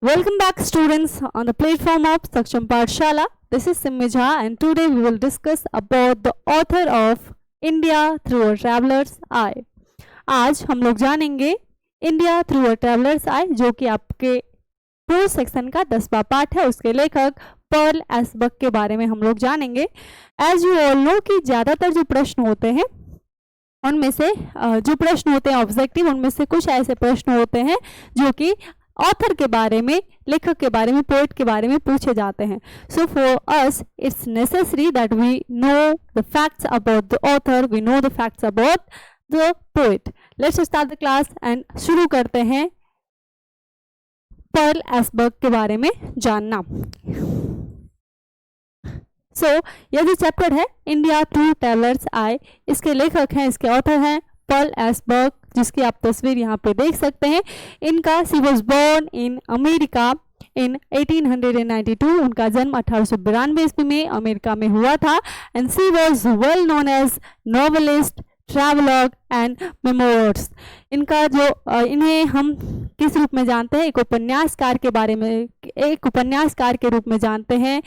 Welcome back students on the platform of Saksham Pathshala. This is Simmi Jha and today we will discuss about the author of India Through a Traveler's Eye. आज हम लोग जानेंगे India through a travellers आई जो कि आपके pros section का 10वां part है। उसके लेखक पर्ल एसबर्ग के बारे में हम लोग जानेंगे। एज यू ऑल नो कि ज़्यादातर जो प्रश्न होते हैं उनमें से ऑब्जेक्टिव उनमें से कुछ ऐसे प्रश्न होते हैं जो कि ऑथर के बारे में, लेखक के बारे में, पोएट के बारे में पूछे जाते हैं। So for us it's necessary that we know the facts about the author, we know the facts about the poet. Let's start the class and शुरू करते हैं पर्ल एसबर्ग के बारे में जानना। यह जो चैप्टर है इंडिया थ्रू ट्रैवलर्स आई, इसके लेखक हैं, इसके ऑथर हैं पर्ल एसबर्ग, जिसकी आप तस्वीर यहाँ पे देख सकते हैं। इनका सी was born in America in 1892। उनका जन्म 1892 ईस्वी में अमेरिका में हुआ था। And she was well known as novelist, travelogue and memoirs. इनका जो इन्हें हम किस रूप में जानते हैं, एक उपन्यासकार के बारे में, एक उपन्यासकार के रूप में जानते हैं,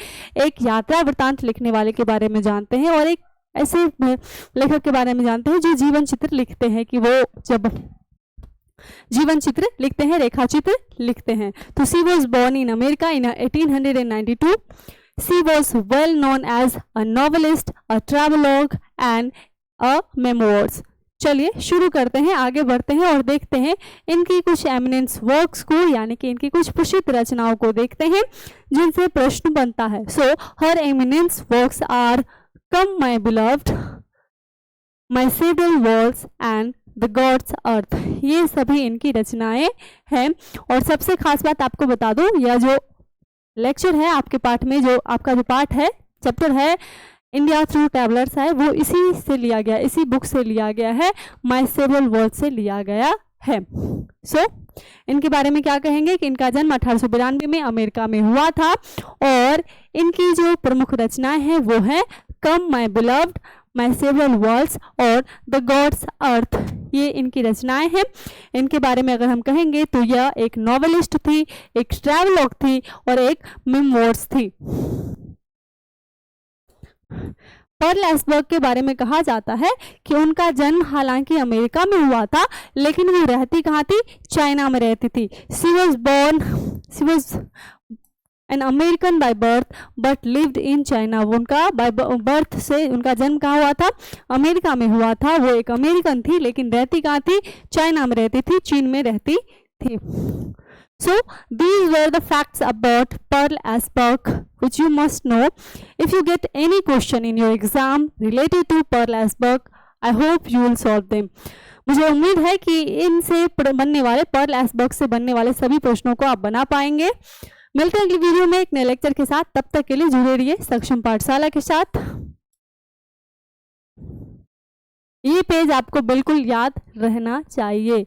एक यात्रा वृत्तांत लिखने वाले के बारे में जानते हैं, और एक ऐसे लेखक के बारे में जानते हैं जो जीवन चित्र लिखते हैं, कि वो जब जीवन चित्र लिखते हैं, रेखा चित्र लिखते हैं। तो she was born in America in 1892। She was well known as a novelist, a travelogue and a memoirs. चलिए शुरू करते हैं, आगे बढ़ते हैं और देखते हैं इनकी कुछ एमिनेंस वर्क्स को, यानी कि इनकी कुछ प्रसिद्ध रचनाओं को देखते हैं जिनसे प्रश्न बनता है। So her eminence works are Come my beloved, My several walls and the God's earth। ये सभी इनकी रचनाएं हैं। और सबसे खास बात आपको बता दूं, यह जो लेक्चर है आपके पाठ में, जो आपका जो पाठ है, चैप्टर है इंडिया थ्रू ट्रैवलर्स है, वो इसी से लिया गया, इसी बुक से लिया गया है, माई सेवरल वर्ल्ड से लिया गया है। सो इनके बारे में क्या कहेंगे कि इनका जन्म 1892 में अमेरिका में हुआ था, और इनकी जो प्रमुख रचनाएं हैं वो है कम माई बिलव्ड, माई सेवरल वर्ल्ड्स और द गॉड्स अर्थ। ये इनकी रचनाएं हैं। इनके बारे में अगर हम कहेंगे तो यह एक नॉवेलिस्ट थी, एक ट्रैवलॉग थी और एक मेमोर्स थी। पर्ल एसबर्ग के बारे में कहा जाता है कि उनका जन्म हालांकि अमेरिका में हुआ था, लेकिन वो रहती कहाँ थी? चाइना में रहती थी। She was an American by birth but lived in China. उनका बाय बर्थ से उनका जन्म कहाँ हुआ था? अमेरिका में हुआ था। वो एक अमेरिकन थी, लेकिन रहती कहाँ थी? चाइना में रहती थी, चीन में रहती थी। So these were the facts about Pearl Asberg which you must know. If you get any question in your exam related to Pearl Asberg, I hope you will solve them. मुझे उम्मीद है कि इनसे बनने वाले, पर्ल एसबर्ग से बनने वाले सभी प्रश्नों को आप बना पाएंगे। मिलते हैं अगली वीडियो में एक नए लेक्चर के साथ। तब तक के लिए जुड़े रहिए सक्षम पाठशाला के साथ। ये पेज आपको बिल्कुल याद रहना चाहिए।